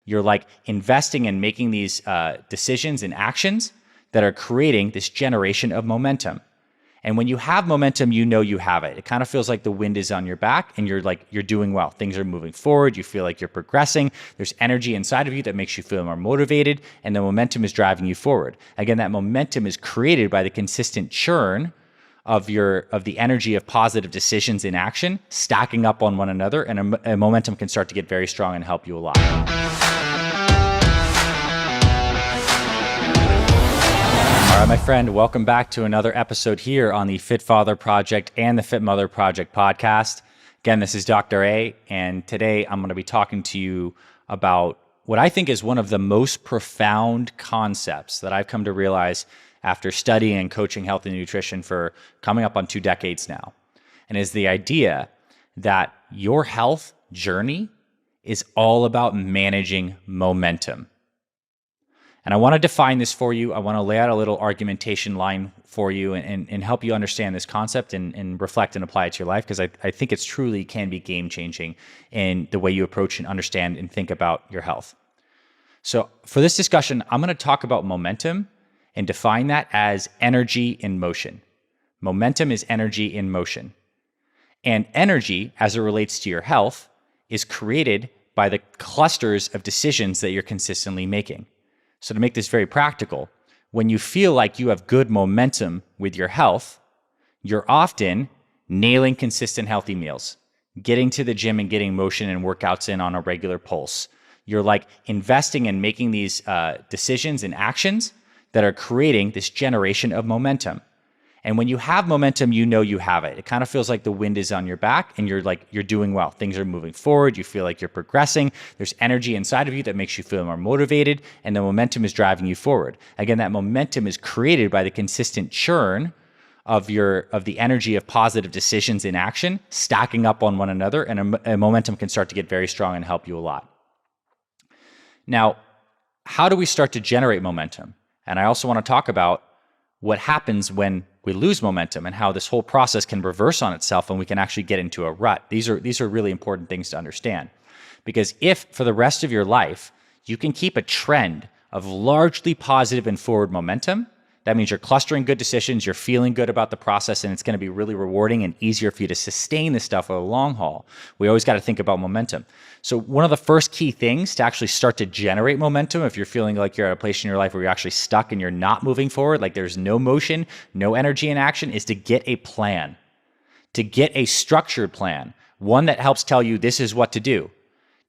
You're like investing and making these decisions and actions that are creating this generation of momentum. And when you have momentum, you know you have it. It kind of feels like the wind is on your back and you're doing well. Things are moving forward. You feel like you're progressing. There's energy inside of you that makes you feel more motivated, and the momentum is driving you forward. Again, that momentum is created by the consistent churn of the energy of positive decisions in action stacking up on one another, and a momentum can start to get very strong and help you a lot. All right, my friend, welcome back to another episode here on the Fit Father Project and the Fit Mother Project podcast. Again, this is Dr. A, and today I'm going to be talking to you about what I think is one of the most profound concepts that I've come to realize after studying and coaching health and nutrition for coming up on 2 decades now, and is the idea that your health journey is all about managing momentum. And I want to define this for you. I want to lay out a little argumentation line for you and help you understand this concept and reflect and apply it to your life, because I think it's truly can be game-changing in the way you approach and understand and think about your health. So for this discussion, I'm going to talk about momentum and define that as energy in motion. Momentum is energy in motion. And energy, as it relates to your health, is created by the clusters of decisions that you're consistently making. So to make this very practical, when you feel like you have good momentum with your health, you're often nailing consistent healthy meals, getting to the gym and getting motion and workouts in on a regular pulse. You're like investing and making these decisions and actions that are creating this generation of momentum. And when you have momentum, you know you have it. It kind of feels like the wind is on your back and you're doing well. Things are moving forward. You feel like you're progressing. There's energy inside of you that makes you feel more motivated, and the momentum is driving you forward. Again, that momentum is created by the consistent churn of the energy of positive decisions in action stacking up on one another, and a momentum can start to get very strong and help you a lot. Now, how do we start to generate momentum? And I also want to talk about what happens when we lose momentum and how this whole process can reverse on itself and we can actually get into a rut. These are really important things to understand, because if for the rest of your life you can keep a trend of largely positive and forward momentum, that means you're clustering good decisions, you're feeling good about the process, and it's going to be really rewarding and easier for you to sustain this stuff over the long haul. We always got to think about momentum. So one of the first key things to actually start to generate momentum, if you're feeling like you're at a place in your life where you're actually stuck and you're not moving forward, like there's no motion, no energy in action, is to get a plan, to get a structured plan, one that helps tell you this is what to do,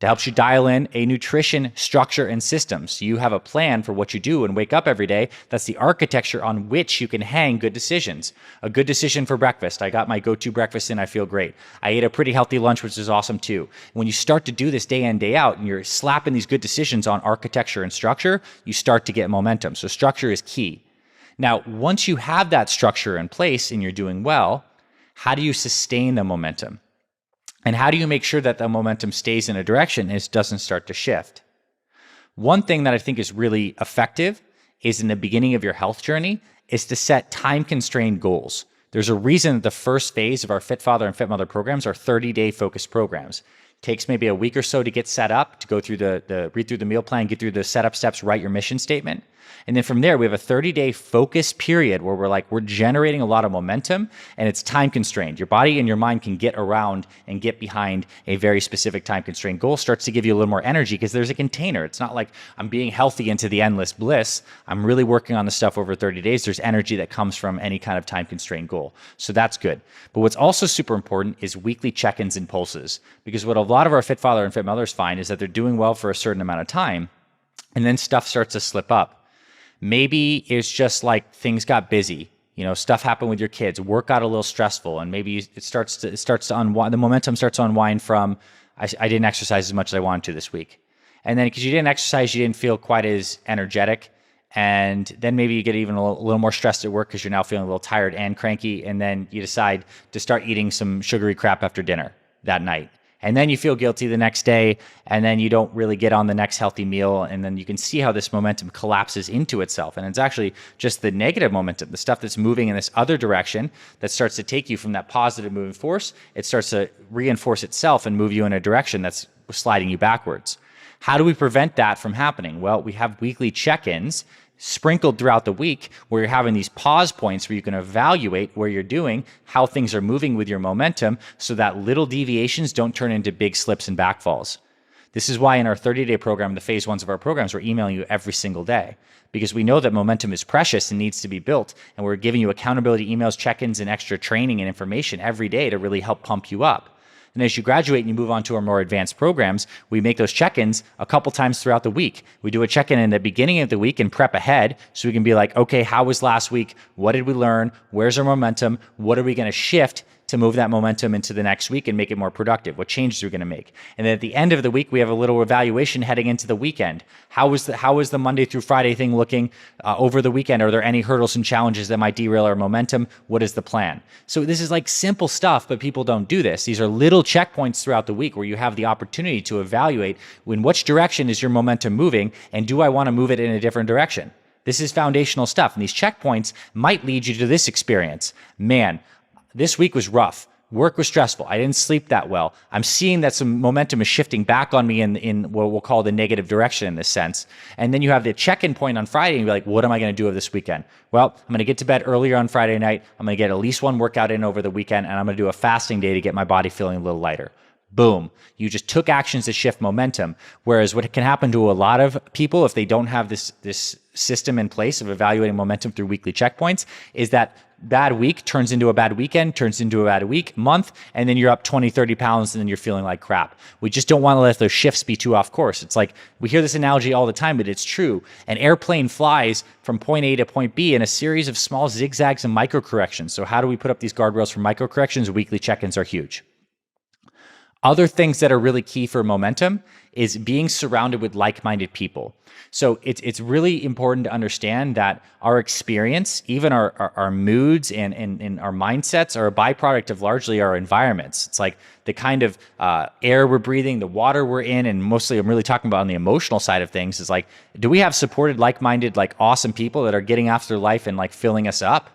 that helps you dial in a nutrition structure and system. So you have a plan for what you do and wake up every day. That's the architecture on which you can hang good decisions. A good decision for breakfast. I got my go-to breakfast and I feel great. I ate a pretty healthy lunch, which is awesome too. When you start to do this day in, day out, and you're slapping these good decisions on architecture and structure, you start to get momentum. So structure is key. Now, once you have that structure in place and you're doing well, how do you sustain the momentum? And how do you make sure that the momentum stays in a direction and it doesn't start to shift? One thing that I think is really effective is in the beginning of your health journey is to set time-constrained goals. There's a reason that the first phase of our Fit Father and Fit Mother programs are 30-day focused programs. It takes maybe a week or so to get set up, to go through read through the meal plan, get through the setup steps, write your mission statement. And then from there, we have a 30-day focus period where we're generating a lot of momentum, and it's time constrained. Your body and your mind can get around and get behind a very specific time constrained goal. Starts to give you a little more energy because there's a container. It's not like I'm being healthy into the endless bliss. I'm really working on the stuff over 30 days. There's energy that comes from any kind of time constrained goal. So that's good. But what's also super important is weekly check-ins and pulses, because what a lot of our Fit Father and Fit Mothers find is that they're doing well for a certain amount of time, and then stuff starts to slip up. Maybe it's just like things got busy, stuff happened with your kids, work got a little stressful, and maybe it starts to unwind. The momentum starts to unwind from, I didn't exercise as much as I wanted to this week. And then because you didn't exercise, you didn't feel quite as energetic. And then maybe you get even a little more stressed at work because you're now feeling a little tired and cranky. And then you decide to start eating some sugary crap after dinner that night. And then you feel guilty the next day, and then you don't really get on the next healthy meal, and then you can see how this momentum collapses into itself. And it's actually just the negative momentum, the stuff that's moving in this other direction that starts to take you from that positive moving force. It starts to reinforce itself and move you in a direction that's sliding you backwards. How do we prevent that from happening? Well, we have weekly check-ins sprinkled throughout the week where you're having these pause points where you can evaluate where you're doing, how things are moving with your momentum, so that little deviations don't turn into big slips and backfalls. This is why in our 30-day program, the phase ones of our programs, we're emailing you every single day, because we know that momentum is precious and needs to be built. And we're giving you accountability emails, check-ins, and extra training and information every day to really help pump you up. And as you graduate and you move on to our more advanced programs, we make those check-ins a couple times throughout the week. We do a check-in in the beginning of the week and prep ahead so we can be like, okay, how was last week? What did we learn? Where's our momentum? What are we going to shift to move that momentum into the next week and make it more productive? What changes are we going to make? And then at the end of the week, we have a little evaluation heading into the weekend. How was the Monday through Friday thing looking over the weekend? Are there any hurdles and challenges that might derail our momentum? What is the plan? So this is like simple stuff, but people don't do this. These are little checkpoints throughout the week where you have the opportunity to evaluate in which direction is your momentum moving, and do I want to move it in a different direction? This is foundational stuff. And these checkpoints might lead you to this experience. Man, this week was rough. Work was stressful. I didn't sleep that well. I'm seeing that some momentum is shifting back on me in what we'll call the negative direction in this sense. And then you have the check-in point on Friday and you're like, what am I going to do this weekend? Well, I'm going to get to bed earlier on Friday night. I'm going to get at least one workout in over the weekend, and I'm going to do a fasting day to get my body feeling a little lighter. Boom. You just took actions to shift momentum. Whereas what can happen to a lot of people if they don't have this system in place of evaluating momentum through weekly checkpoints is that bad week turns into a bad weekend, turns into a bad week, month, and then you're up 20, 30 pounds and then you're feeling like crap. We just don't want to let those shifts be too off course. It's like, we hear this analogy all the time, but it's true. An airplane flies from point A to point B in a series of small zigzags and micro corrections. So how do we put up these guardrails for micro corrections? Weekly check-ins are huge. Other things that are really key for momentum is being surrounded with like-minded people. So it's really important to understand that our experience, even our moods and our mindsets are a byproduct of largely our environments. It's like the kind of air we're breathing, the water we're in, and mostly I'm really talking about on the emotional side of things is like, do we have supported, like-minded, like awesome people that are getting after life and like filling us up?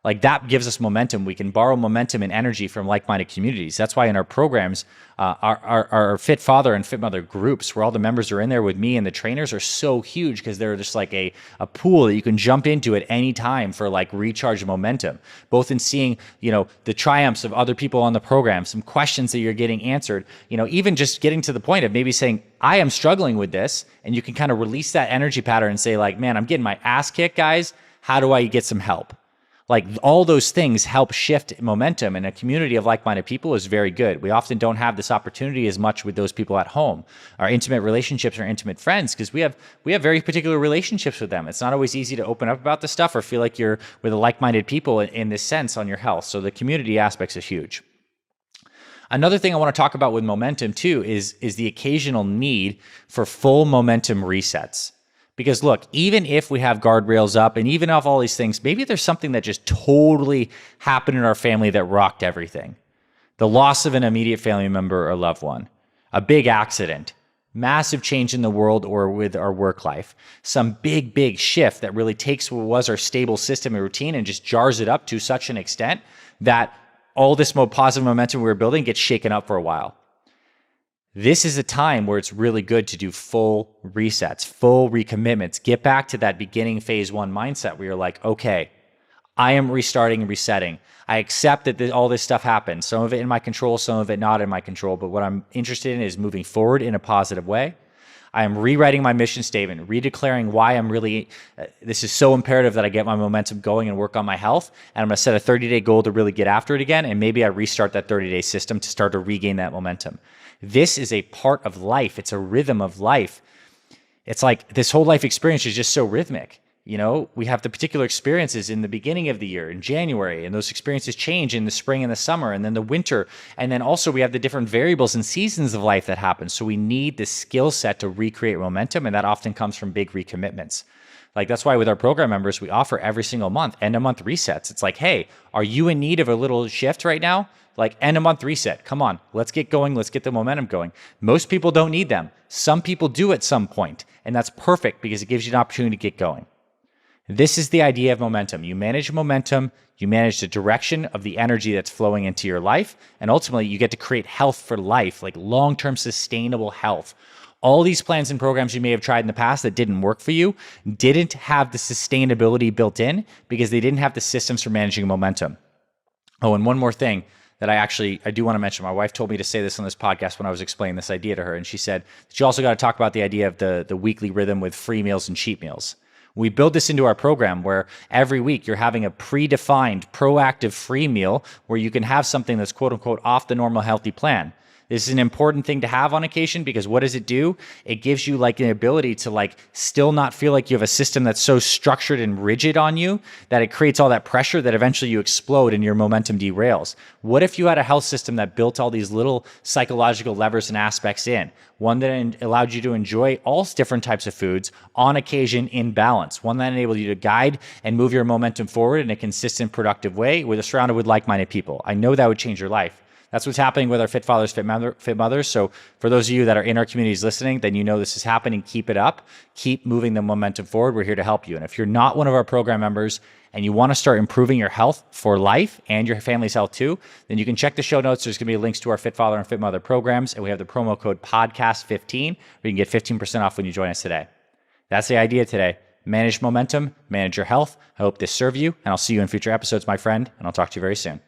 Like that gives us momentum. We can borrow momentum and energy from like-minded communities. That's why in our programs, our Fit Father and Fit Mother groups, where all the members are in there with me and the trainers, are so huge because they're just like a pool that you can jump into at any time for like recharge momentum, both in seeing, the triumphs of other people on the program, some questions that you're getting answered, even just getting to the point of maybe saying, I am struggling with this. And you can kind of release that energy pattern and say like, man, I'm getting my ass kicked, guys. How do I get some help? Like all those things help shift momentum, and a community of like-minded people is very good. We often don't have this opportunity as much with those people at home, our intimate relationships, our intimate friends, because we have very particular relationships with them. It's not always easy to open up about this stuff or feel like you're with a like-minded people in this sense on your health. So the community aspects is huge. Another thing I want to talk about with momentum too is the occasional need for full momentum resets. Because look, even if we have guardrails up and even if all these things, maybe there's something that just totally happened in our family that rocked everything. The loss of an immediate family member or loved one, a big accident, massive change in the world or with our work life, some big shift that really takes what was our stable system and routine and just jars it up to such an extent that all this positive momentum we were building gets shaken up for a while. This is a time where it's really good to do full resets, full recommitments. Get back to that beginning phase one mindset where you're like, okay, I am restarting and resetting. I accept that all this stuff happened. Some of it in my control, some of it not in my control. But what I'm interested in is moving forward in a positive way. I am rewriting my mission statement, redeclaring why I'm really, this is so imperative that I get my momentum going and work on my health. And I'm going to set a 30-day goal to really get after it again. And maybe I restart that 30-day system to start to regain that momentum. This is a part of life. It's a rhythm of life. It's like this whole life experience is just so rhythmic. We have the particular experiences in the beginning of the year, in January, and those experiences change in the spring and the summer, and then the winter. And then also we have the different variables and seasons of life that happen. So we need the skill set to recreate momentum, and that often comes from big recommitments. Like that's why with our program members, we offer every single month, end of month resets. It's like, hey, are you in need of a little shift right now? Like end of month reset. Come on, let's get going. Let's get the momentum going. Most people don't need them. Some people do at some point, and that's perfect because it gives you an opportunity to get going. This is the idea of momentum. You manage momentum, you manage the direction of the energy that's flowing into your life, and ultimately you get to create health for life, like long-term sustainable health. all these plans and programs you may have tried in the past that didn't work for you didn't have the sustainability built in because they didn't have the systems for managing momentum. Oh, and one more thing that I do want to mention. My wife told me to say this on this podcast when I was explaining this idea to her. And she said that you also got to talk about the idea of the weekly rhythm with free meals and cheat meals. We build this into our program where every week you're having a predefined, proactive free meal where you can have something that's quote unquote off the normal healthy plan. This is an important thing to have on occasion because what does it do? It gives you like an ability to like still not feel like you have a system that's so structured and rigid on you that it creates all that pressure that eventually you explode and your momentum derails. What if you had a health system that built all these little psychological levers and aspects in? One that allowed you to enjoy all different types of foods on occasion in balance. One that enabled you to guide and move your momentum forward in a consistent, productive way surrounded with like-minded people. I know that would change your life. That's what's happening with our Fit Fathers, Fit Mothers. So for those of you that are in our communities listening, then you know this is happening. Keep it up. Keep moving the momentum forward. We're here to help you. And if you're not one of our program members and you want to start improving your health for life and your family's health too, then you can check the show notes. There's going to be links to our Fit Father and Fit Mother programs. And we have the promo code podcast15 where you can get 15% off when you join us today. That's the idea today. Manage momentum, manage your health. I hope this served you, and I'll see you in future episodes, my friend, and I'll talk to you very soon.